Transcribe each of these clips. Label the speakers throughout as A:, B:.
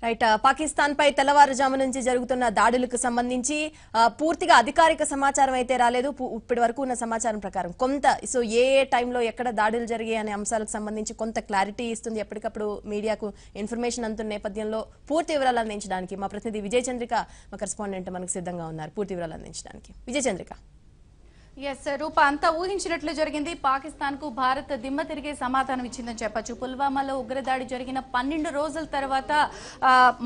A: Right Pakistan పై తెల్లవారుజాము నుంచి జరుగుతున్న దాడులకు సంబంధించి పూర్తిగా అధికారిక సమాచారం అయితే రాలేదు. ఇప్పటి వరకు ఉన్న సమాచారం ప్రకారం కొంత ఏ టైంలో ఎక్కడ దాడులు జరిగాయి అనే అంశాలకు సంబంధించి కొంత క్లారిటీ ఇస్తుంది ఎప్పటికప్పుడు మీడియాకు ఇన్ఫర్మేషన్ అందుతున్న నేపథ్యంలో పూర్తి వివరాలు అందించడానికి మా ప్రతినిధి విజయ చంద్రిక మా కరెస్పాండెంట్ మనకు సిద్ధంగా ఉన్నారు పూర్తి వివరాలు అందించడానికి. విజయ చంద్రిక.
B: ఎస్ రూప, అంతా ఊహించినట్లు జరిగింది. పాకిస్తాన్ కు భారత్ దిమ్మ తిరిగే సమాధానం ఇచ్చిందని చెప్పొచ్చు. పుల్వామాలో ఉగ్రదాడి జరిగిన 12 రోజుల తర్వాత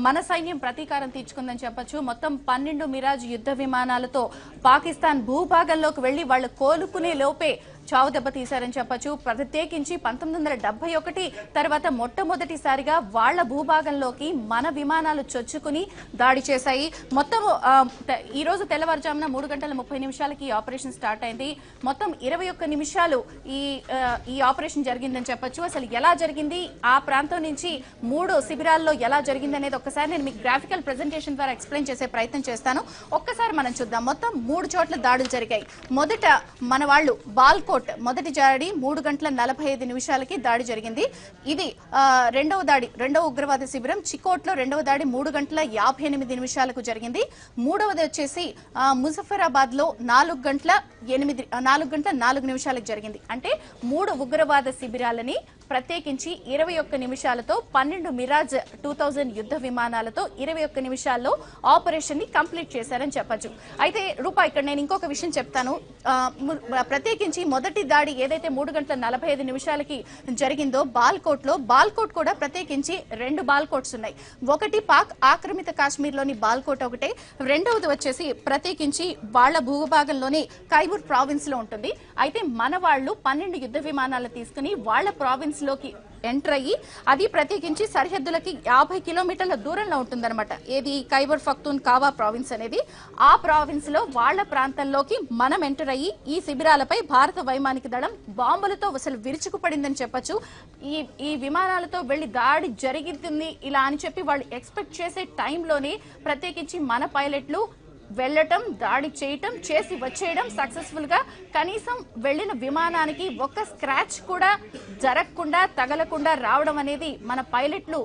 B: మన సైన్యం ప్రతీకారం తీర్చుకుందని చెప్పొచ్చు. మొత్తం 12 మిరాజ్ యుద్ధ విమానాలతో పాకిస్తాన్ భూభాగంలోకి వెళ్లి వాళ్ళు కోలుకునే లోపే చావు దెబ్బ తీశారని చెప్పొచ్చు. ప్రత్యేకించి 1971 తర్వాత మొట్టమొదటిసారిగా వాళ్ల భూభాగంలోకి మన విమానాలు చొచ్చుకుని దాడి చేశాయి. మొత్తం ఈ రోజు తెల్లవారుజామున 3:30 ఆపరేషన్ స్టార్ట్ అయింది. మొత్తం 21 నిమిషాలు ఈ ఆపరేషన్ జరిగిందని చెప్పొచ్చు. అసలు ఎలా జరిగింది, ఆ ప్రాంతం నుంచి 3 శిబిరాల్లో ఎలా జరిగింది అనేది ఒక్కసారి నేను మీకు గ్రాఫికల్ ప్రెజెంటేషన్ ద్వారా ఎక్స్ప్లెయిన్ చేసే ప్రయత్నం చేస్తాను. ఒక్కసారి మనం చూద్దాం. మొత్తం 3 చోట్ల దాడులు జరిగాయి. మొదట మన వాళ్ళు బాల్కోట్ మొదటి దాడి 3:45 దాడి జరిగింది. ఇది రెండవ ఉగ్రవాద శిబిరం చికోట్లో రెండవ దాడి 3:58 జరిగింది. మూడవది వచ్చేసి ముజఫరాబాద్ లో 4:04 జరిగింది. అంటే 3 ఉగ్రవాద శిబిరాలని ప్రత్యేకించి 21 నిమిషాలతో 12 మిరాజ్ 2000 యుద్ధ విమానాలతో 21 నిమిషాల్లో ఆపరేషన్ ని కంప్లీట్ చేశారని చెప్పొచ్చు. అయితే రూపా, ఇక్కడ నేను ఇంకొక విషయం చెప్తాను. ప్రత్యేకించి మొదటి దాడి ఏదైతే 3:45 జరిగిందో బాల్కోట్ కూడా ప్రత్యేకించి 2 బాల్కోట్స్ ఉన్నాయి. ఒకటి పాక్ ఆక్రమిత కాశ్మీర్ లోని బాల్కోట్ ఒకటే, రెండవది వచ్చేసి ప్రత్యేకించి వాళ్ల భూభాగంలోని కైబూర్ ప్రావిన్స్ లో ఉంటుంది. అయితే మన వాళ్ళు 12 యుద్ధ విమానాలు తీసుకుని వాళ్ల ప్రావిన్స్ లోకి ఎంటర్ అయ్యి అది ప్రత్యేకించి సరిహద్దులకి 50 కిలోమీటర్ల దూరంలో ఉంటుందన్నమాట. ఏది ఖైబర్ పఖ్తూన్ ఖావా ప్రావిన్స్ అనేది. ఆ ప్రావిన్స్ లో వాళ్ల ప్రాంతంలోకి మనం ఎంటర్ అయ్యి ఈ శిబిరాలపై భారత వైమానిక దళం బాంబులతో అసలు విరుచుకుపడిందని చెప్పొచ్చు. ఈ విమానాలతో వెళ్లి దాడి జరిగింది ఇలా అని చెప్పి వాళ్ళు ఎక్స్పెక్ట్ చేసే టైంలోనే ప్రత్యేకించి మన పైలట్లు వెళ్లటం, దాడి చేయటం, చేసి వచ్చేయడం సక్సెస్ఫుల్ గా కనీసం వెళ్లిన విమానానికి ఒక్క స్క్రాచ్ కూడా జరగకుండా తగలకుండా రావడం అనేది మన పైలట్లు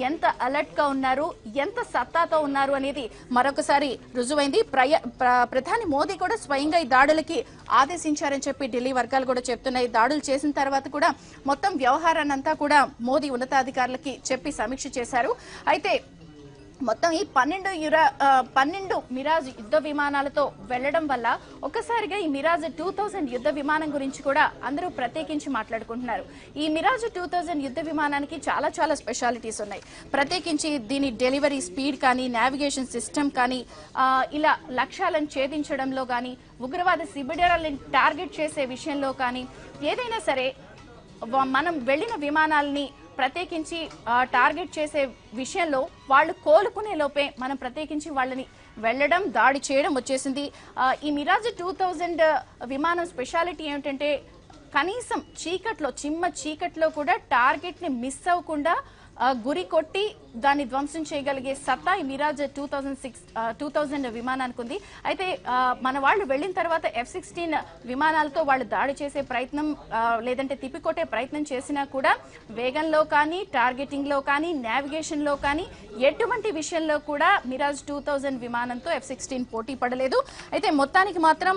B: ఎంత అలర్ట్ గా ఉన్నారు, ఎంత సత్తాతో ఉన్నారు అనేది మరొకసారి రుజువైంది. ప్రధాని మోదీ కూడా స్వయంగా ఈ దాడులకి ఆదేశించారని చెప్పి ఢిల్లీ వర్గాలు కూడా చెప్తున్నాయి. దాడులు చేసిన తర్వాత కూడా మొత్తం వ్యవహారాన్నంతా కూడా మోదీ ఉన్నతాధికారులకి చెప్పి సమీక్ష చేశారు. అయితే మొత్తం ఈ 12 మిరాజ్ యుద్ధ విమానాలతో వెళ్లడం వల్ల ఒక్కసారిగా ఈ మిరాజ్ 2000 యుద్ధ విమానం గురించి కూడా అందరూ ప్రత్యేకించి మాట్లాడుకుంటున్నారు. ఈ మిరాజ్ 2000 యుద్ధ విమానానికి చాలా స్పెషాలిటీస్ ఉన్నాయి. ప్రత్యేకించి దీని డెలివరీ స్పీడ్ కానీ, నావిగేషన్ సిస్టమ్ కానీ, ఇలా లక్ష్యాలను ఛేదించడంలో కానీ, ఉగ్రవాద శిబిరాలను టార్గెట్ చేసే విషయంలో కానీ, ఏదైనా సరే మనం వెళ్లిన విమానాలని ప్రత్యేకించి టార్గెట్ చేసే విషయంలో వాళ్ళు కోలుకునే లోపే మనం ప్రత్యేకించి వాళ్ళని వెళ్లడం, దాడి చేయడం వచ్చేసింది. ఈ మిరాజ్ 2000 విమానం స్పెషాలిటీ ఏమిటంటే కనీసం చీకట్లో కూడా టార్గెట్ ని మిస్ అవ్వకుండా గురి కొట్టి దాన్ని ధ్వంసం చేయగలిగే సత్తా ఈ మిరాజ్ 2000 విమానానికి ఉంది. అయితే మన వాళ్ళు వెళ్లిన తర్వాత F-16 విమానాలతో వాళ్ళు దాడి చేసే ప్రయత్నం లేదంటే తిప్పికొట్టే ప్రయత్నం చేసినా కూడా వేగంలో కానీ, టార్గెటింగ్ లో కానీ, నావిగేషన్ లో కానీ ఎటువంటి విషయంలో కూడా మిరాజ్ 2000 విమానంతో F-16 పోటీ పడలేదు. అయితే మొత్తానికి మాత్రం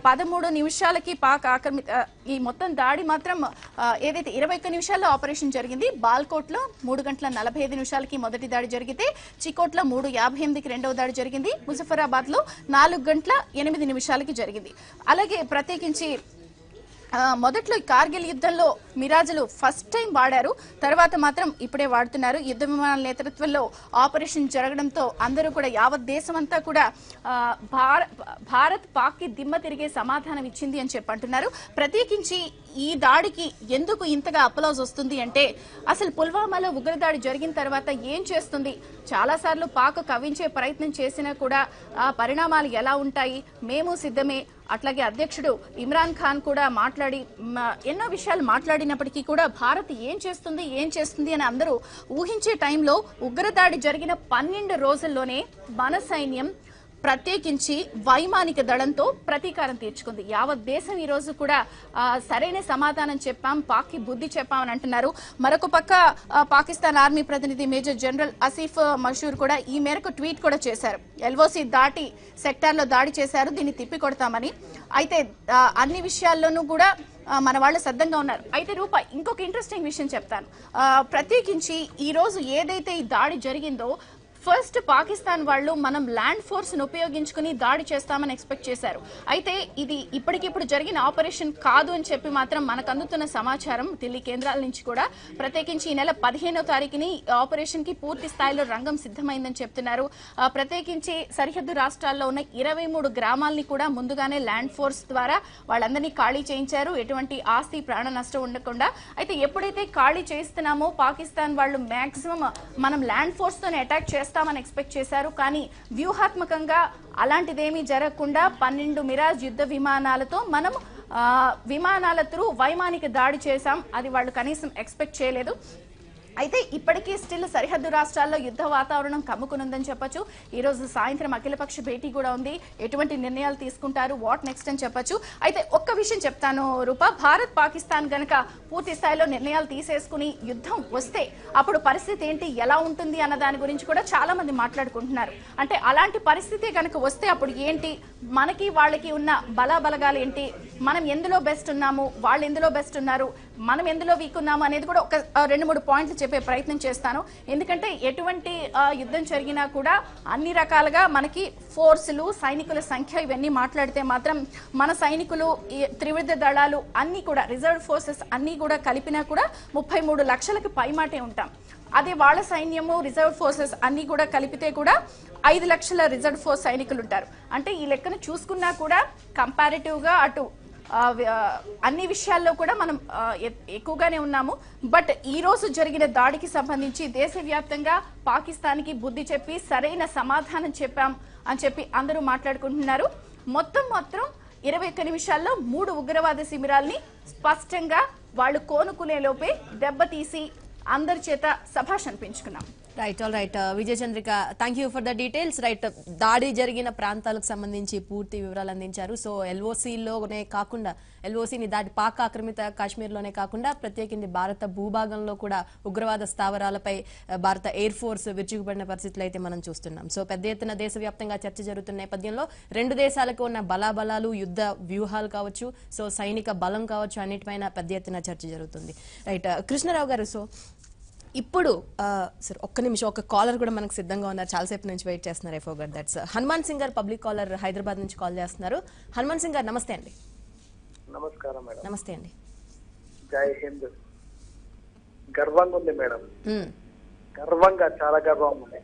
B: 13 నిమిషాలకి పాక్ ఆక్రమిత ఈ మొత్తం దాడి మాత్రం ఏదైతే 21 నిమిషాల్లో ఆపరేషన్ జరిగింది. బాల్కోట్ లో 3:45 మొదటి దాడి జరిగితే చికోట్లో 3:58 రెండవ దాడి జరిగింది. ముజఫరాబాద్ లో 4:08 జరిగింది. అలాగే ప్రత్యేకించి మొదట్లో కార్గిల్ యుద్ధంలో మిరాజులు ఫస్ట్ టైం వాడారు, తర్వాత మాత్రం ఇప్పుడే వాడుతున్నారు. యుద్ధ విమానాల నేతృత్వంలో ఆపరేషన్ జరగడంతో అందరూ కూడా యావత్ దేశమంతా కూడా భారత్ పాక్ కి దిమ్మ తిరిగే సమాధానం ఇచ్చింది అని చెప్పంటున్నారు. ప్రత్యేకించి ఈ దాడికి ఎందుకు ఇంతగా అప్లాజ్ వస్తుంది అంటే అసలు పుల్వామాలో ఉగ్రదాడి జరిగిన తర్వాత ఏం చేస్తుంది, చాలా సార్లు పాక్ కవించే ప్రయత్నం చేసినా కూడా ఆ పరిణామాలు ఎలా ఉంటాయి, మేము సిద్ధమే. అట్లాగే అధ్యక్షుడు ఇమ్రాన్ ఖాన్ కూడా మాట్లాడి ఎన్నో విషయాలు మాట్లాడినప్పటికీ కూడా భారత్ ఏం చేస్తుంది అని అందరూ ఊహించే టైంలో ఉగ్రదాడి జరిగిన 12 రోజుల్లోనే మన సైన్యం ప్రత్యేకించి వైమానిక దళంతో ప్రతీకారం తీర్చుకుంది. యావత్ దేశం ఈ రోజు కూడా సరైన సమాధానం చెప్పాం, పాక్కి బుద్ధి చెప్పామని అంటున్నారు. మరొక పక్క పాకిస్తాన్ ఆర్మీ ప్రతినిధి మేజర్ జనరల్ ఆసిఫ్ మషూర్ కూడా ఈ మేరకు ట్వీట్ కూడా చేశారు. ఎల్ఓసి దాటి సెక్టార్లో దాడి చేశారు, దీన్ని తిప్పికొడతామని. అయితే అన్ని విషయాల్లోనూ కూడా మన వాళ్ళు సిద్ధంగా ఉన్నారు. అయితే రూపా, ఇంకొక ఇంట్రెస్టింగ్ విషయం చెప్తాను. ప్రత్యేకించి ఈ రోజు ఏదైతే ఈ దాడి జరిగిందో, ఫస్ట్ పాకిస్తాన్ వాళ్ళు మనం ల్యాండ్ ఫోర్స్ ను ఉపయోగించుకుని దాడి చేస్తామని ఎక్స్పెక్ట్ చేశారు. అయితే ఇది ఇప్పటికిప్పుడు జరిగిన ఆపరేషన్ కాదు అని చెప్పి మాత్రం మనకు అందుతున్న సమాచారం ఢిల్లీ కేంద్రాల నుంచి కూడా, ప్రత్యేకించి ఈ నెల 15వ తారీఖుని ఆపరేషన్ కి పూర్తి స్థాయిలో రంగం సిద్ధమైందని చెప్తున్నారు. ప్రత్యేకించి సరిహద్దు రాష్ట్రాల్లో ఉన్న 23 గ్రామాలని కూడా ముందుగానే ల్యాండ్ ఫోర్స్ ద్వారా వాళ్ళందరినీ ఖాళీ చేయించారు, ఎటువంటి ఆస్తి ప్రాణ నష్టం ఉండకుండా. అయితే ఎప్పుడైతే ఖాళీ చేస్తున్నామో పాకిస్తాన్ వాళ్ళు మాక్సిమం మనం ల్యాండ్ ఫోర్స్ తోనే అటాక్ చేస్తామని ఎక్స్పెక్ట్ చేశారు. కానీ వ్యూహాత్మకంగా అలాంటిదేమీ జరగకుండా 12 మిరాజ్ యుద్ధ విమానాలతో మనం విమానాల త్రూ వైమానిక దాడి చేశాం. అది వాళ్ళు కనీసం ఎక్స్పెక్ట్ చేయలేదు. అయితే ఇప్పటికీ స్టిల్ సరిహద్దు రాష్ట్రాల్లో యుద్ధ వాతావరణం కమ్ముకునుందని చెప్పొచ్చు. ఈ రోజు సాయంత్రం అఖిలపక్ష భేటీ కూడా ఉంది. ఎటువంటి నిర్ణయాలు తీసుకుంటారు, వాట్ నెక్స్ట్ అని చెప్పొచ్చు. అయితే ఒక్క విషయం చెప్తాను రూపా, భారత్ పాకిస్తాన్ గనక పూర్తి స్థాయిలో నిర్ణయాలు తీసేసుకుని యుద్ధం వస్తే అప్పుడు పరిస్థితి ఏంటి, ఎలా ఉంటుంది అన్న దాని గురించి కూడా చాలా మంది మాట్లాడుకుంటున్నారు. అంటే అలాంటి పరిస్థితి గనక వస్తే అప్పుడు ఏంటి, మనకి వాళ్ళకి ఉన్న బలాబలగాలు ఏంటి, మనం ఎందులో బెస్ట్ ఉన్నాము, వాళ్ళు ఎందులో బెస్ట్ ఉన్నారు, మనం ఎందులో వీక్ ఉన్నాము అనేది కూడా ఒక 2-3 పాయింట్లు చెప్పే ప్రయత్నం చేస్తాను. ఎందుకంటే ఎటువంటి యుద్ధం జరిగినా కూడా అన్ని రకాలుగా మనకి ఫోర్సులు, సైనికుల సంఖ్య ఇవన్నీ మాట్లాడితే మాత్రం మన సైనికులు, త్రివిధ దళాలు అన్ని కూడా, రిజర్వ్ ఫోర్సెస్ అన్ని కూడా కలిపినా కూడా 33 లక్షలకు పైమాటే ఉంటాం. అదే వాళ్ళ సైన్యము, రిజర్వ్ ఫోర్సెస్ అన్ని కూడా కలిపితే కూడా 5 లక్షల రిజర్వ్ ఫోర్స్ సైనికులు ఉంటారు. అంటే ఈ లెక్కను చూసుకున్నా కూడా కంపారిటివ్ గా అటు అన్ని విషయాల్లో కూడా మనం ఎక్కువగానే ఉన్నాము. బట్ ఈ రోజు జరిగిన దాడికి సంబంధించి దేశవ్యాప్తంగా పాకిస్తాన్కి బుద్ధి చెప్పి సరైన సమాధానం చెప్పాం అని చెప్పి అందరూ మాట్లాడుకుంటున్నారు. మొత్తం 21 నిమిషాల్లో 3 ఉగ్రవాద శిబిరాల్ని స్పష్టంగా వాళ్ళు కోనుకునే లోపే దెబ్బతీసి అందరి చేత శభాష్ అనిపించుకున్నాం.
A: Right, all right Vijaya Chandrika, thank you for the details. Right, దాడి జరిగిన ప్రాంతాలకు సంబంధించి పూర్తి వివరాలు అందించారు. సో ఎల్ఓసిలోనే కాకుండా, ఎల్ఓసిని దాటి పాక్ ఆక్రమిత కాశ్మీర్లోనే కాకుండా ప్రత్యేకించి భారత భూభాగంలో కూడా ఉగ్రవాద స్థావరాలపై భారత ఎయిర్ ఫోర్స్ విరుచుకుపడిన పరిస్థితులు అయితే మనం చూస్తున్నాం. సో పెద్ద ఎత్తున దేశవ్యాప్తంగా చర్చ జరుగుతున్న నేపథ్యంలో 2 దేశాలకు ఉన్న బలాబలాలు, యుద్ధ వ్యూహాలు కావచ్చు, సో సైనిక బలం కావచ్చు, అన్నిటిపైన పెద్ద ఎత్తున చర్చ జరుగుతుంది. రైట్, కృష్ణరావు గారు, సో ఇప్పుడు సార్ ఒక్క నిమిషం, ఒక కాలర్ కూడా మనకు సిద్ధంగా ఉన్నారు, చాలాసేపు నుంచి వెయిట్ చేస్తున్నారు. I forgot that's Hanuman Singh గారు, పబ్లిక్ కాలర్, హైదరాబాద్ నుంచి కాల్ చేస్తున్నారు. హనుమాన్ సింగ్ గారు నమస్తే అండి.
C: నమస్కారం మేడం.
A: నమస్తే అండి.
C: జై హింద్. గర్వంగా ఉంది మేడం, గర్వంగా, చాలా గర్వంగా ఉంది.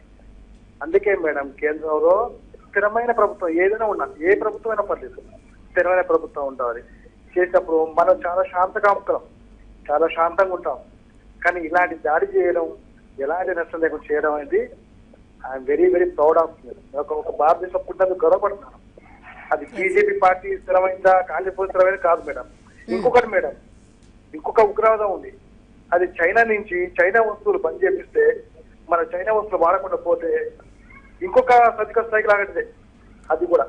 C: అందుకే మేడం కేంద్రంలో స్థిరమైన ప్రభుత్వం ఏదైనా ఉన్నా, ఏ ప్రభుత్వం అయినా పర్లేదు, స్థిరమైన ప్రభుత్వం ఉండాలి. చేసినప్పుడు మనం చాలా శాంతకాముకలం, చాలా శాంతంగా ఉంటాం. కానీ ఇలాంటి దాడి చేయడం, ఎలాంటి నష్టం లేకుండా చేయడం అనేది I'm very very proud of. ఒక భారతదేశం పుట్టినందుకు గర్వపడుతున్నాను. అది బీజేపీ పార్టీ స్థిరమైందా, కాంగ్రెస్ స్థిరమైంది కాదు మేడం. ఇంకొకటి మేడం, ఇంకొక ఉగ్రవాదం ఉంది. అది చైనా నుంచి, చైనా వస్తువులు బంద్ చేపిస్తే, మన చైనా వస్తువులు వాడకుండా పోతే ఇంకొక సర్జికల్ స్ట్రైక్ లాంటిదే. అది కూడా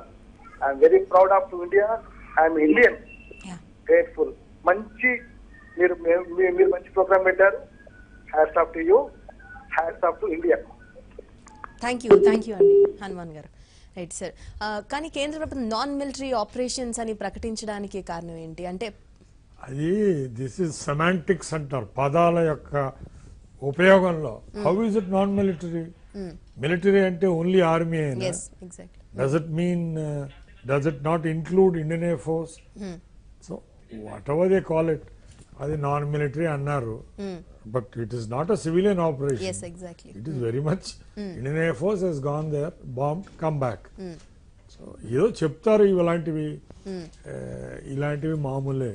C: I'm very proud off to India. I'm Indian, grateful. మంచి మీరు మంచి ప్రోగ్రామ్ పెట్టారు. Hats off to you, hats off to India.
A: Thank you అండి హనుమాన్ గారు. రైట్ సార్, కానీ కేంద్ర ప్రభుత్వం నాన్ మిలిటరీ ఆపరేషన్స్ అని ప్రకటించడానికి కారణం ఏంటి అంటే?
D: అది దిస్ ఇస్ సెమాంటిక్స్ అంటారు, పదాల యొక్క ఉపయోగంలో. How is it non military? Military అంటే ఓన్లీ ఆర్మీ అయినా? Does it mean, does it not include Indian air force? So whatever they call it, అది నాన్ మిలిటరీ అన్నారు. But it is not a civilian operation. It is very much Indian air force he's gone there, bombed, come back. So ఏదో చెప్తారు ఇలాంటివి మామూలే.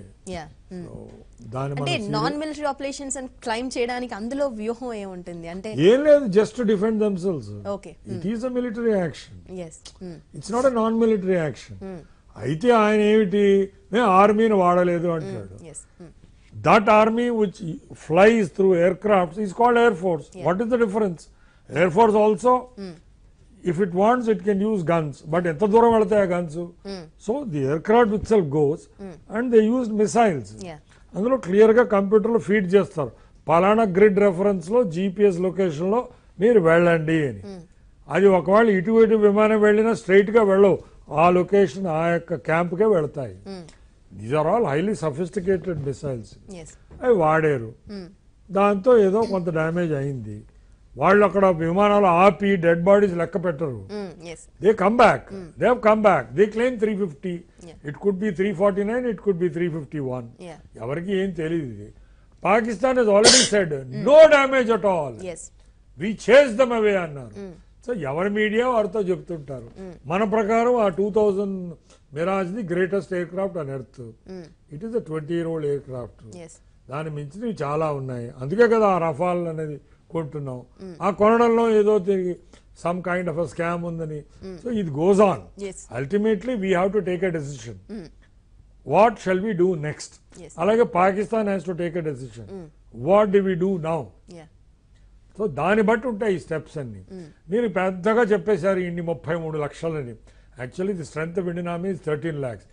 A: అంటే non military operations అని claim చేయడానికి అందులో వ్యూహం ఏముంటుంది అంటే?
D: ఏం లేదు, just to defend themselves. It is a military action, it's not a non military action. అయితే ఆయన ఏమిటి, ఆర్మీని వాడలేదు అంటాడు. That army which flies through aircrafts is called Air Force. What is the difference? Air Force also if it wants it can use guns, but ఎంత దూరం వెళ్తాయి ఆ guns? So the aircraft it self goes and they used missiles.
A: Yeah.
D: అందులో clear గా కంప్యూటర్లో feed చేస్తారు, పలానా grid reference లో జీపీఎస్ లొకేషన్ లో మీరు వెళ్ళండి అని. అది ఒకవేళ ఇటు విమానం వెళ్ళినా స్ట్రైట్ గా వెళ్ళవు, ఆ లొకేషన్ ఆ యొక్క క్యాంప్కే వెళ్తాయి. These are all highly sophisticated missiles.
A: Yes.
D: అవి వాడారు, దాంతో ఏదో కొంత డ్యామేజ్ అయింది. వాళ్ళు అక్కడ విమానాలు ఆపి డెడ్ బాడీస్ లెక్క పెట్టరు.
A: Yes.
D: They come back, they have come back, they claim 350,
A: Yeah.
D: It could be 349, it could be 351.
A: Yeah.
D: ఎవరికి ఏం తెలియదు ఇది. Pakistan has already said no damage at all,
A: Yes.
D: We chase them అవే అన్నారు. So ఎవరి media వారితో చెప్తుంటారు. మన ప్రకారం ఆ 2000 Mirage the greatest aircraft on earth. It is a 20-year-old aircraft.
A: Yes.
D: దాని మించినవి చాలా ఉన్నాయి. అందుకే కదా ఆ రఫాల్ అనేది కొంటున్నాం. ఆ కొనడంలో ఏదో తిరిగి some kind of a scam ఉందని. సో ఇది goes on.
A: Yes.
D: Ultimately we have to take a decision. What shall we do next?
A: Yes.
D: అలాగే Pakistan has to take a decision. What do we do now?
A: Yeah.
D: So దాన్ని బట్టి ఉంటాయి ఈ steps అన్ని. మీరు పెద్దగా చెప్పేశారు ఇన్ని 33 లక్షలని. Actually the strength of Indian army is 13 lakhs.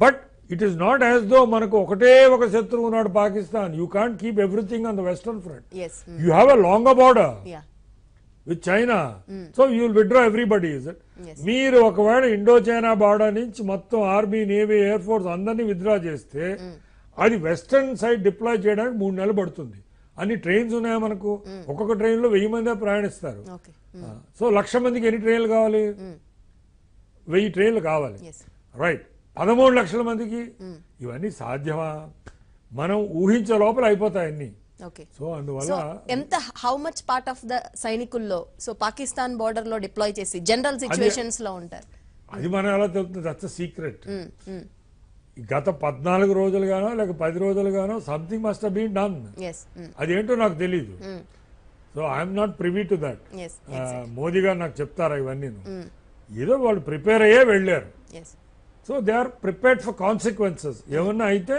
D: But it is not as though మనకు ఒకటే ఒక శత్రువు ఉన్నాడు Pakistan. You can't keep everything on the western front.
A: Yes.
D: You have a longer border
A: Yeah.
D: With China. So you will withdraw everybody. Is it?
A: Yes.
D: మీరు ఒకవేళ Indo China border నుంచి మొత్తం army, navy, air force అందరినీ విత్డ్రా చేస్తే అది western side deploy చేయడానికి 3 నెలలు పడుతుంది. అన్ని ట్రైన్స్ ఉన్నాయా మనకు? ఒక్కొక్క ట్రైన్ లో 1000 మందే ప్రయాణిస్తారు.
A: Okay.
D: సో 1,00,000 మందికి ఎన్ని ట్రైన్లు కావాలి? 1000 ట్రైన్లు కావాలి.
A: Yes.
D: రైట్. 13 లక్షల మందికి ఇవన్నీ సాధ్యమా? మనం ఊహించే లోపల అయిపోతాయి అన్ని.
A: Okay.
D: సో అందువల్ల
A: సో ఎంత how much part of the సైనికుల్లో సో పాకిస్తాన్ బోర్డర్ లో డిప్లాయ్ చేసి జనరల్ సిచ్యువేషన్స్ లో ఉంటారు?
D: అది మనం ఎలా తెలుస్తుంది? That's secret. గత 14 రోజులుగానో లేక 10 రోజులుగానో something must have been done.
A: Yes.
D: అదేంటో నాకు తెలీదు. So I'm not privy to that.
A: Yes.
D: Modi గారు నాకు చెప్తారా ఇవన్నీ? ఏదో వాళ్ళు ప్రిపేర్ అయ్యే వెళ్ళారు.
A: Yes.
D: So they are prepared for consequences. ఏమన్నా అయితే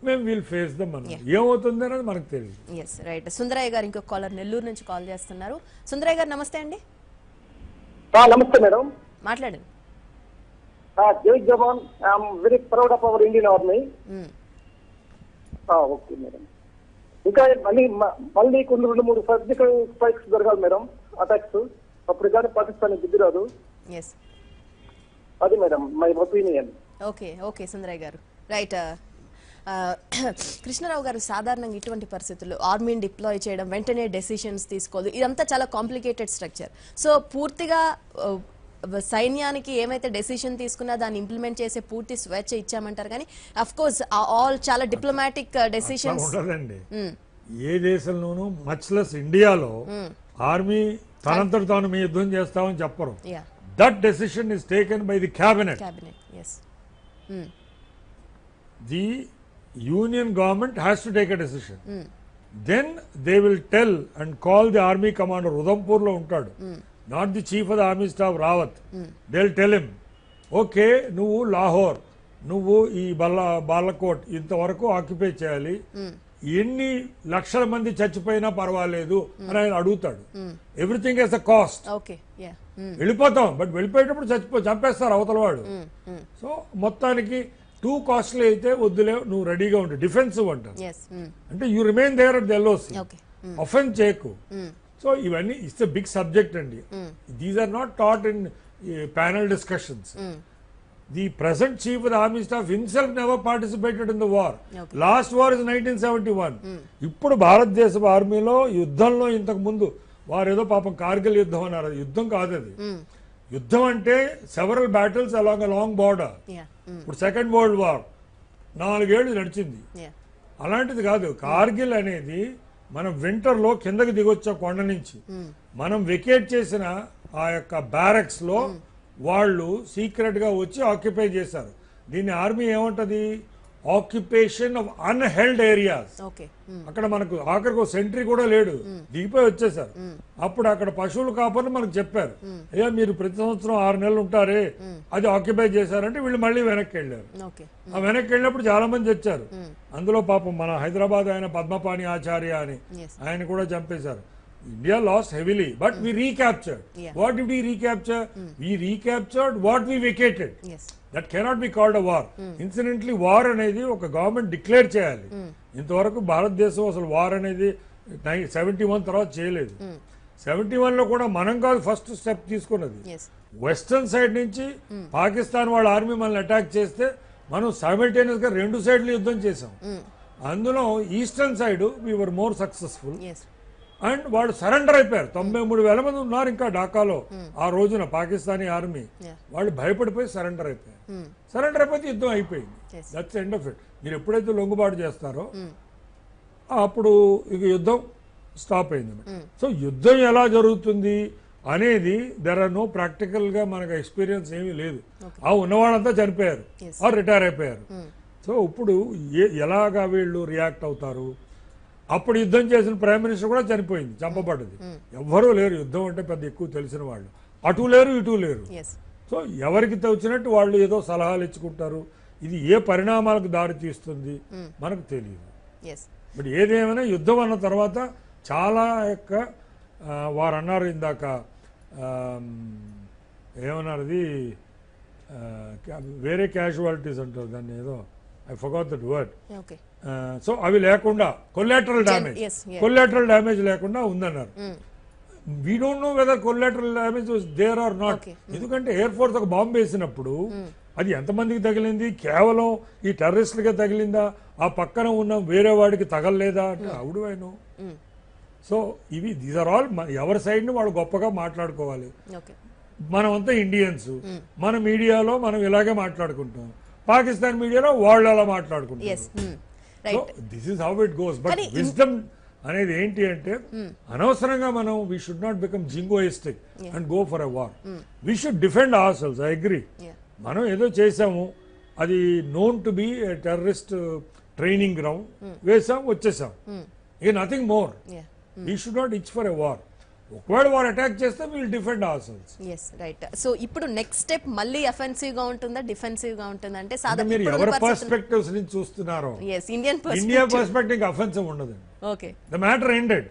D: మేము విల్ ఫేస్ దమ్ అన్నారు. ఏమవుతుంది అనేది మనకు తెలియదు.
A: Yes, right. సుందరయ్య గారు ఇంకొక కాలర్ నెల్లూరు నుంచి కాల్ చేస్తున్నారు. సుందరయ్య గారు నమస్తే అండి.
C: నమస్తే మేడం.
A: మాట్లాడండి.
C: జై జవాన్. I'm very proud of our Indian army. Okay madam. ఇంకా మళ్ళీ కొన్ని 2-3 సర్జికల్ స్ట్రైక్స్ జరగాలి మేడం, అటాక్స్. అప్పుడు కానీ పాకిస్తాన్ బుద్ధి రాదు.
A: ఎస్,
C: అది madam my opinion.
A: Okay okay Sundarayya గారు, రైట్. కృష్ణారావు గారు, సాధారణంగా ఇటువంటి పరిస్థితుల్లో ఆర్మీని డిప్లాయ్ చేయడం, వెంటనే డెసిషన్స్ తీసుకోదు, ఇదంతా చాలా కాంప్లికేటెడ్ స్ట్రక్చర్. సో పూర్తిగా సైన్యానికి ఏమైతే డెసిషన్ తీసుకున్నా దాన్ని ఇంప్లిమెంట్ చేసే పూర్తి స్వేచ్ఛ ఇచ్చామంటారు, కానీ అఫ్ కోర్స్ ఆల్ చాలా డిప్లొమాటిక్ డెసిషన్స్
D: ఉండదండి ఏ దేశంలోనూ. మచ్ లెస్ ఇండియాలో ఆర్మీ తనంతట తాను మీ యుద్ధం చేస్తామని చెప్పరు. That decision is taken by the cabinet. The union government has to take a decision. Then they will tell and call the army commander, Udhampur లో ఉంటాడు, not the chief of the army staff Rawat. They will tell him, okay నువ్వు లాహోర్, నువ్వు ఈ బాలకోట్ ఇంతవరకు occupy చేయాలి, ఎన్ని లక్షల మంది చచ్చిపోయినా పర్వాలేదు అని ఆయన అడుగుతాడు. ఎవ్రీథింగ్ హెస్ అ కాస్ట్. వెళ్ళిపోతాం, బట్ వెళ్ళిపోయేటప్పుడు చంపేస్తారు అవతల వాడు. సో మొత్తానికి టూ కాస్ట్లీ అయితే వద్దులే, నువ్వు రెడీగా ఉండు, డిఫెన్సివ్ అంటారు. అంటే you remain there at the LOC, offence చేయకు. సో ఇవన్నీ ఇట్స్ ఎ బిగ్ సబ్జెక్ట్ అండి. These are not taught in panel discussions. The present chief of the army staff himself never participated in the war. Last war is 1971. ఇప్పుడు భారతదేశ ఆర్మీలో యుద్ధంలో ఇంతకు ముందు వారు ఏదో పాపం కార్గిల్ యుద్ధం అన్నారు. యుద్ధం కాదు అది. యుద్ధం అంటే several battles along long border. ఇప్పుడు సెకండ్ వరల్డ్ వార్ 4 ఏళ్ళు నడిచింది. అలాంటిది కాదు. కార్గిల్ అనేది మనం వింటర్ లో కిందకి దిగొచ్చా కొండ నుంచి. మనం వెకేట్ చేసిన ఆ యొక్క బ్యారక్స్ లో వాళ్ళు సీక్రెట్ గా వచ్చి ఆక్యుపై చేశారు. దీన్ని ఆర్మీ ఏమంటది, ఆక్యుపేషన్ ఆఫ్ అన్హెల్డ్ ఏరియాస్. అక్కడ మనకు ఆఖరికి సెంట్రీ కూడా లేడు, దిగిపోయి వచ్చేసారు. అప్పుడు అక్కడ పశువులు కాపర్లు మనకు చెప్పారు, అయ్యా మీరు ప్రతి సంవత్సరం 6 నెలలు ఉంటారే, అది ఆక్యుపై చేశారంటే వీళ్ళు మళ్ళీ వెనక్కి వెళ్ళారు. ఆ వెనక్కి వెళ్ళినప్పుడు చాలా మంది వచ్చారు. అందులో పాపం మన హైదరాబాద్ ఆయన పద్మపాణి ఆచార్య అని ఆయన కూడా చంపేశారు. India lost heavily, but we recaptured.
A: Yeah.
D: What did we recapture? We recaptured what we vacated.
A: Yes
D: that cannot be called a war. Incidentally war అనేది ఒక గవర్నమెంట్ డిక్లేర్ చేయాలి. ఇంతవరకు భారతదేశం అసలు వార్ అనేది 71 తర్వాత చేయలేదు. 71లో కూడా మనం కాదు ఫస్ట్ స్టెప్ తీసుకున్నది.
A: ఎస్
D: వెస్టర్న్ సైడ్ నుంచి పాకిస్తాన్ వాళ్ళ ఆర్మీ మనల్ని అటాక్ చేస్తే మనం సైమల్టేనియస్ గా 2 సైడ్లు యుద్ధం చేసాం. అందులో eastern side we were more successful
A: yes
D: and వాళ్ళు సరెండర్ అయిపోయారు. 93,000 మంది ఉన్నారు ఇంకా ఢాకాలో ఆ రోజున పాకిస్తానీ ఆర్మీ.
A: Yeah.
D: వాళ్ళు భయపడిపోయి సరెండర్ అయిపోయారు. సరెండర్ అయిపోతే యుద్ధం అయిపోయింది.
A: Yes.
D: That's end of it. మీరు ఎప్పుడైతే లొంగుబాటు చేస్తారో అప్పుడు ఇక యుద్ధం స్టాప్ అయింది. సో యుద్ధం ఎలా జరుగుతుంది అనేది దెర్ ఆర్ నో ప్రాక్టికల్ గా మనకు ఎక్స్పీరియన్స్ ఏమీ లేదు. ఆ ఉన్నవాళ్ళంతా చనిపోయారు ఆర్ రిటైర్ అయిపోయారు. సో ఇప్పుడు ఎలాగా వీళ్ళు రియాక్ట్ అవుతారు? అప్పుడు యుద్ధం చేసిన ప్రైమ్ మినిస్టర్ కూడా చనిపోయింది, చంపబడ్డది. ఎవ్వరూ లేరు యుద్ధం అంటే పెద్ద ఎక్కువ తెలిసిన వాళ్ళు. అటు లేరు ఇటు లేరు.
A: ఎస్
D: సో ఎవరికి తోచినట్టు వాళ్ళు ఏదో సలహాలు ఇచ్చుకుంటారు. ఇది ఏ పరిణామాలకు దారి తీస్తుంది మనకు తెలియదు.
A: ఎస్
D: బట్ ఏదేమైనా యుద్ధం అన్న తర్వాత చాలా యొక్క వారు అన్నారు ఇందాక ఏమన్నారు అది వేరే క్యాజువాలిటీస్ అంటారు దాన్ని, ఏదో I forgot that word.
A: Okay
D: so అవి లేకుండా collateral damage,
A: yes, yeah.
D: Collateral damage లేకుండా ఉందన్నారు. We don't know whether collateral damage was there or not.
A: Okay.
D: ఎందుకంటే ఎయిర్ ఫోర్స్ ఒక బాంబు వేసినప్పుడు అది ఎంతమందికి తగిలింది? కేవలం ఈ టెర్రరిస్టులకే తగిలిందా? ఆ పక్కన ఉన్న వేరే వాడికి తగలలేదా అంటే అవుడు అయినో. సో ఇవి దీస్ ఆర్ ఆల్ ఎవరి సైడ్ ని వాళ్ళు గొప్పగా మాట్లాడుకోవాలి.
A: ఓకే
D: మనమంతా ఇండియన్స్, మన మీడియాలో మనం ఇలాగే మాట్లాడుకుంటాం, పాకిస్తాన్ మీడియాలో వాళ్ళు అలా మాట్లాడుకుంటారు.
A: Yes right
D: this is how it goes. But wisdom అనేది ఏంటి అంటే అనవసరంగా మనం we should not become jingoistic and go for a war. We should defend ourselves. I agree. మనం ఏదో చేసాము, అది known to be terrorist training ground, వేసాం వచ్చేసాం, ఇక nothing more. We should not itch for a war. ఒకవేళ వారు attack చేస్తే will defend ourselves.
A: Yes right. So ఇప్పుడు నెక్స్ట్ స్టెప్ మళ్ళీ అఫెన్సివ్ గా ఉంటుందా డిఫెన్సివ్ గా ఉంటుందా అంటే
D: మీరు ఎవరి పర్స్పెక్టివ్స్ నుంచి చూస్తున్నారో,
A: yes Indian
D: India perspective offensive ఉండదు.
A: Okay
D: The matter ended.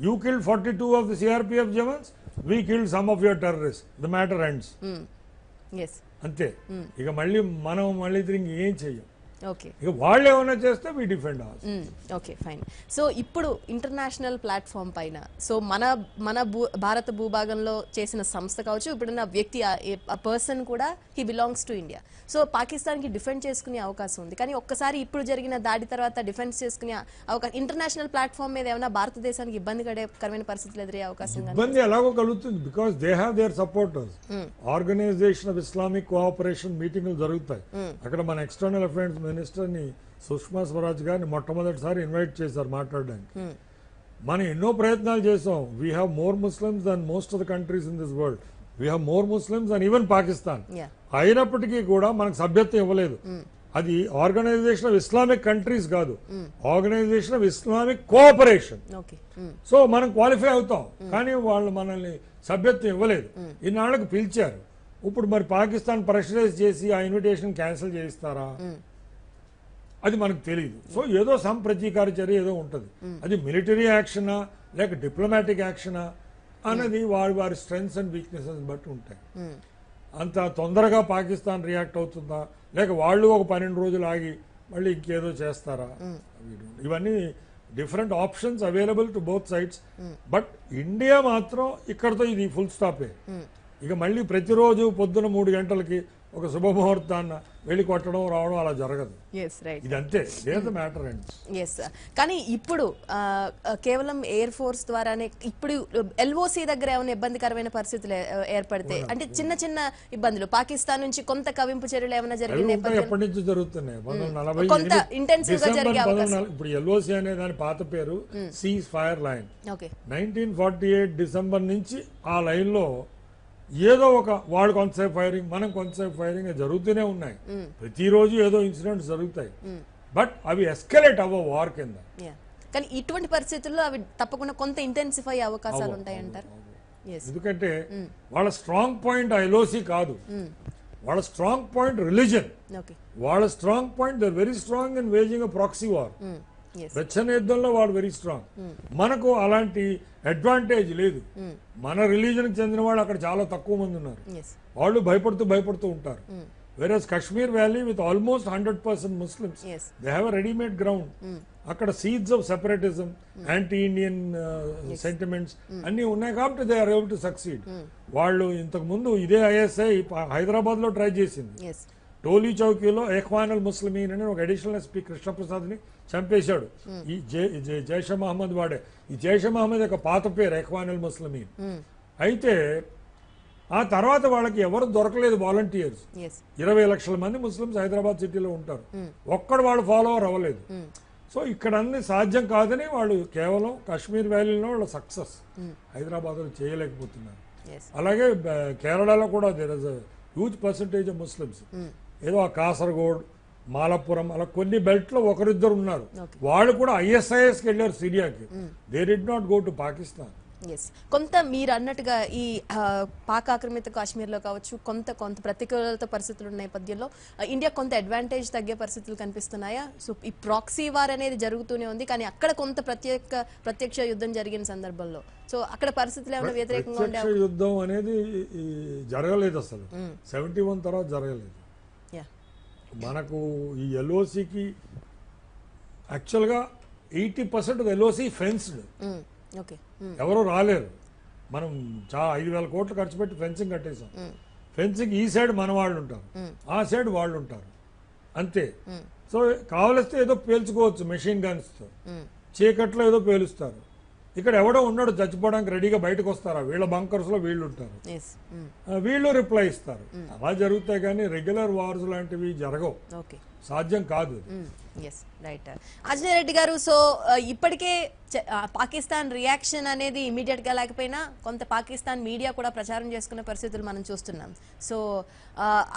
D: You killed 42 of the CRPF Jawans, we killed some of your terrorists. The matter ends.
A: Yes
D: అంతే. ఇక మళ్ళీ తిరిగి ఏం చెయ్యం.
A: ఓకే
D: ఇక వాళ్ళు ఏమైనా చేస్తే we defend our.
A: Okay fine. So ఇప్పుడు ఇంటర్నేషనల్ ప్లాట్ఫామ్ పైన సో మన భారత భూభాగంలో చేసిన సంస్థ కావచ్చు, ఇప్పుడున్న వ్యక్తి ఆ పర్సన్ కూడా he belongs to India. So Pakistan కి డిఫెండ్ చేసుకునే అవకాశం ఉంది, కానీ ఒక్కసారి ఇప్పుడు జరిగిన దాడి తర్వాత డిఫెన్స్ చేసుకునే అవకాశం ఇంటర్నేషనల్ ప్లాట్ఫామ్ మీద ఏమైనా భారతదేశానికి ఇబ్బందికరమైన పరిస్థితులు ఎదురే అవకాశం ఉంది?
D: ఇబ్బంది ఎలాగో కలుగుతుంది. Because they have their supporters. Organization of Islamic cooperation మీటింగ్లు జరుగుతాయి. అక్కడ మన ఎక్స్టర్నల్ అఫైర్స్ మినిస్టర్ ని సుష్మా స్వరాజ్ గారిని మొట్టమొదటిసారి ఇన్వైట్ చేశారు మాట్లాడడానికి. మనం ఎన్నో ప్రయత్నాలు చేసాం. We have more Muslims than most of the countries in this world. We have more Muslims and even Pakistan. అయినప్పటికీ కూడా మనకు సభ్యత్వం ఇవ్వలేదు. అది ఆర్గనైజేషన్ ఆఫ్ ఇస్లామిక్ కంట్రీస్ కాదు, organization of Islamic cooperation. So మనం క్వాలిఫై అవుతాం, కానీ వాళ్ళు మనల్ని సభ్యత్వం ఇవ్వలేదు. ఇన్నాళ్ళకు పిలిచారు. ఇప్పుడు మరి పాకిస్తాన్ ప్రెషరైజ్ చేసి ఆ ఇన్విటేషన్ క్యాన్సిల్ చేయిస్తారా అది మనకు తెలియదు. సో ఏదో ప్రతీకార చర్య ఏదో ఉంటుంది. అది మిలిటరీ యాక్షనా లేక డిప్లొమాటిక్ యాక్షనా అన్నది వారి స్ట్రెంగ్స్ అండ్ వీక్నెసెస్ బట్టి ఉంటాయి. అంత తొందరగా పాకిస్తాన్ రియాక్ట్ అవుతుందా, లేక వాళ్ళు ఒక 12 రోజులు ఆగి మళ్ళీ ఇంకేదో చేస్తారా? ఇవన్నీ different options available to both sides. But India మాత్రం ఇక్కడతో ఇది ఫుల్ స్టాపే. ఇక మళ్ళీ ప్రతిరోజు పొద్దున 3 గంటలకి ఒక శుభముహూర్తాన్న వెళ్ళి కొట్టడం రావడం అలా జరగదు. ఇదంతే మ్యాటర్ అండి.
A: ఎస్. కానీ ఇప్పుడు కేవలం ఎయిర్ ఫోర్స్ ద్వారానే ఇప్పుడు ఎల్ఓసి దగ్గర ఏమైనా ఇబ్బందికరమైన పరిస్థితులు ఏర్పడితే అంటే చిన్న చిన్న ఇబ్బందులు పాకిస్తాన్ నుంచి కొంత కవింపు చర్యలు ఏమైనా జరిగిన
D: ఎప్పటి నుంచి జరుగుతున్నాయి?
A: కొంత ఇంటెన్సివ్ గా జరిగే అవకాశం.
D: ఇప్పుడు ఎల్ఓసి అనే దాని పాత పేరు cease fire line.
A: Okay
D: 1948 December నుంచి ఆ లైన్ లో ఏదో ఒక వాడు కొంతసేపు ఫైరింగ్ మనం కొంతసేపు ఫైరింగ్ జరుగుతూనే ఉన్నాయి. ప్రతిరోజు ఏదో ఇన్సిడెంట్స్ జరుగుతాయి. బట్ అవి ఎస్కలేట్ అవ్వ వార్ కింద.
A: కానీ ఇటువంటి పరిస్థితుల్లో అవి తప్పకుండా కొంత ఇంటెన్సిఫై అవకాశాలు ఉంటాయంటారు.
D: ఎందుకంటే వాళ్ళ స్ట్రాంగ్ పాయింట్ ఎల్ఓసి కాదు, వాళ్ళ స్ట్రాంగ్ పాయింట్ రిలీజన్. వాళ్ళ strong point they very strong in waging a proxy war. ప్రచ్ఛన్న యుద్ధంలో వాళ్ళు వెరీ స్ట్రాంగ్. మనకు అలాంటి అడ్వాంటేజ్ లేదు. మన రిలీజన్ చెందిన వాళ్ళు అక్కడ చాలా తక్కువ మంది ఉన్నారు. వాళ్ళు భయపడుతూ ఉంటారు. Whereas Kashmir Valley with almost 100% Muslims, they have a ready-made ground. అక్కడ seeds of separatism, anti-Indian sentiments అన్ని ఉన్నాయి కాబట్టి they are able to succeed. వాళ్ళు ఇంతకు ముందు ఇదే ISI హైదరాబాద్ లో ట్రై చేసింది. టోలీ చౌకీలో ఎఖ్వానుల్ ముస్లిమీన్ అని ఒక అడిషనల్ ఎస్పీ కృష్ణప్రసాద్ ని చంపేశాడు. ఈ జైష్ మహమ్మద్ వాడే. ఈ జైష్ మహమ్మద్ యొక్క పాత పేరు ఎఖ్వానుల్ ముస్లిమీన్. అయితే ఆ తర్వాత వాళ్ళకి ఎవరు దొరకలేదు వాలంటీర్స్. 20 లక్షల మంది ముస్లిమ్స్ హైదరాబాద్ సిటీలో ఉంటారు. ఒక్కడు వాళ్ళు ఫాలోవర్ అవ్వలేదు. సో ఇక్కడ అన్ని సాధ్యం కాదని వాళ్ళు కేవలం కాశ్మీర్ వ్యాలీలో వాళ్ళ సక్సెస్ హైదరాబాద్ లో చేయలేకపోతున్నారు. అలాగే కేరళలో కూడా there is huge percentage of Muslims. ఏదో ఆ కాసర్గోడ్, మాలపురం అలా కొన్ని బెల్ట్ లో ఒకరిద్దరు ఉన్నారు. వాళ్ళు కూడా ISISకి వెళ్ళారు సిరియాకి. They did not go to Pakistan.
A: కొంత మీరు అన్నట్టుగా ఈ పాక్ ఆక్రమిత కాశ్మీర్లో కావచ్చు, కొంత ప్రతికూలత పరిస్థితుల నేపథ్యంలో ఇండియా కొంత అడ్వాంటేజ్ తగ్గే పరిస్థితులు కనిపిస్తున్నాయా? సో ఈ ప్రాక్సీ వార్ అనేది జరుగుతూనే ఉంది, కానీ అక్కడ కొంత ప్రత్యక్ష యుద్ధం జరిగిన సందర్భంలో సో అక్కడ పరిస్థితులు ఏమైనా వ్యతిరేకంగా ఉండే
D: యుద్ధం అనేది జరగలేదు అసలు. 71 తర్వాత జరగలేదు. మనకు ఈ LOCకి యాక్చువల్గా 80% LOC ఫెన్స్డ్. ఎవరు రాలేరు. మనం 5,000 కోట్లు ఖర్చు పెట్టి ఫెన్సింగ్ కట్టేసాం. ఫెన్సింగ్ ఈ సైడ్ మన వాళ్ళు ఉంటారు, ఆ సైడ్ వాళ్ళు ఉంటారు, అంతే. సో కావలిస్తే ఏదో పేల్చుకోవచ్చు మెషిన్ గన్స్ తో, చీకట్లో ఏదో పేలుస్తారు. ఇక్కడ ఎవడో ఉన్నాడు చచ్చిపోవడానికి రెడీగా బయటకు వస్తారా, వీళ్ళ బంకర్స్ లో వీళ్ళు ఉంటారు, వీళ్ళు రిప్లై ఇస్తారు. అలా జరుగుతాయి కానీ రెగ్యులర్ వార్స్ లాంటివి జరగవు, సాధ్యం కాదు.
A: రైట్ ఆంజనేయ రెడ్డి గారు, సో ఇప్పటికే పాకిస్తాన్ రియాక్షన్ అనేది ఇమీడియట్ గా లేకపోయినా కొంత పాకిస్తాన్ మీడియా కూడా ప్రచారం చేసుకునే పరిస్థితులు మనం చూస్తున్నాం. సో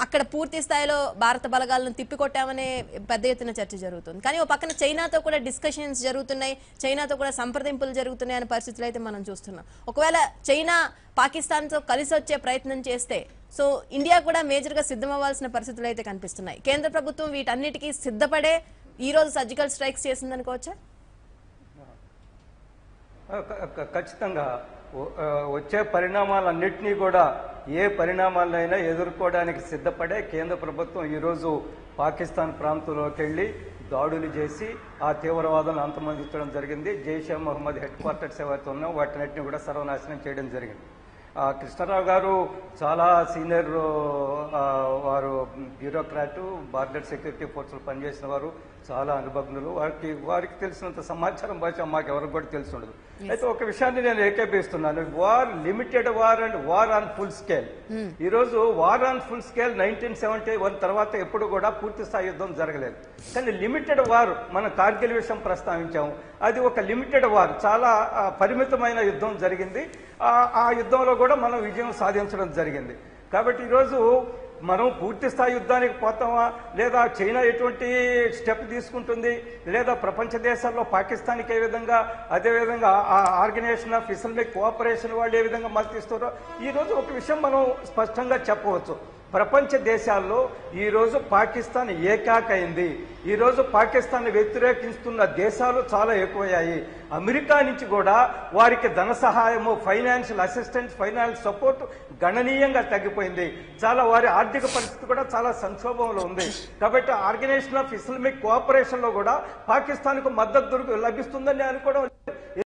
A: అక్కడ పూర్తి స్థాయిలో భారత బలగాలను తిప్పికొట్టామనే పెద్ద ఎత్తున చర్చ జరుగుతుంది. కానీ ఓ పక్కన చైనాతో కూడా డిస్కషన్స్ జరుగుతున్నాయి, చైనాతో కూడా సంప్రదింపులు జరుగుతున్నాయి అనే పరిస్థితులు అయితే మనం చూస్తున్నాం. ఒకవేళ చైనా పాకిస్తాన్తో కలిసి వచ్చే ప్రయత్నం చేస్తే సో ఇండియా కూడా మేజర్ గా సిద్ధం అవ్వాల్సిన పరిస్థితులు అయితే కనిపిస్తున్నాయి. కేంద్ర ప్రభుత్వం వీటన్నిటికీ సిద్ధపడే ఈ రోజు సర్జికల్ స్ట్రైక్స్ చేసిందనుకోవచ్చా?
E: ఖచ్చితంగా వచ్చే పరిణామాలన్నింటినీ కూడా ఏ పరిణామాలైనా ఎదుర్కోవడానికి సిద్ధపడే కేంద్ర ప్రభుత్వం ఈరోజు పాకిస్తాన్ ప్రాంతంలోకి వెళ్లి దాడులు చేసి ఆ తీవ్రవాదాలను అంతమొందించడం జరిగింది. జైషే మహమ్మద్ హెడ్ క్వార్టర్స్ ఏవైతే ఉన్నాయో వాటినన్నింటినీ కూడా సర్వనాశనం చేయడం జరిగింది. కృష్ణారావు గారు చాలా సీనియర్ వారు, బ్యూరోక్రాటు, బార్డర్ సెక్యూరిటీ ఫోర్సులు పనిచేసిన వారు, చాలా అనుభవజ్ఞులు. వారికి తెలిసినంత సమాచారం బహుశా మాకు ఎవరికి కూడా తెలిసి ఉండదు. అయితే ఒక విషయాన్ని నేను ఏకీభవిస్తున్నాను, war limited war and war on full scale. ఈ రోజు వార్ ఆన్ ఫుల్ స్కేల్ 1971 తర్వాత ఎప్పుడు కూడా పూర్తి స్థాయి యుద్ధం జరగలేదు. కానీ లిమిటెడ్ వార్, మన కార్గిల్ విషయం ప్రస్తావించాము, అది ఒక లిమిటెడ్ వార్, చాలా పరిమితమైన యుద్ధం జరిగింది. ఆ యుద్ధంలో కూడా మనం విజయం సాధించడం జరిగింది. కాబట్టి ఈరోజు మనం పూర్తి స్థాయి యుద్ధానికి పోతామా, లేదా చైనా ఎటువంటి స్టెప్ తీసుకుంటుంది, లేదా ప్రపంచ దేశాల్లో పాకిస్తాన్కి ఏ విధంగా, అదేవిధంగా ఆ ఆర్గనైజేషన్ ఆఫ్ ఇస్లామిక్ కోఆపరేషన్ వాళ్ళు ఏ విధంగా మద్దతిస్తారో ఈరోజు ఒక విషయం మనం స్పష్టంగా చెప్పవచ్చు. ప్రపంచ దేశాల్లో ఈరోజు పాకిస్తాన్ ఏకాకైంది. ఈరోజు పాకిస్తాన్ వ్యతిరేకిస్తున్న దేశాలు చాలా ఎక్కువయ్యాయి. అమెరికా నుంచి కూడా వారికి ధన సహాయము, ఫైనాన్షియల్ అసిస్టెన్స్, ఫైనాన్షియల్ సపోర్ట్ గణనీయంగా తగ్గిపోయింది. చాలా వారి ఆర్థిక పరిస్థితి కూడా చాలా సంక్షోభంలో ఉంది. కాబట్టి ఆర్గనైజేషన్ ఆఫ్ ఇస్లామిక్ కోఆపరేషన్ లో కూడా పాకిస్తాన్ కు మద్దతు లభిస్తుందని అనుకోవడం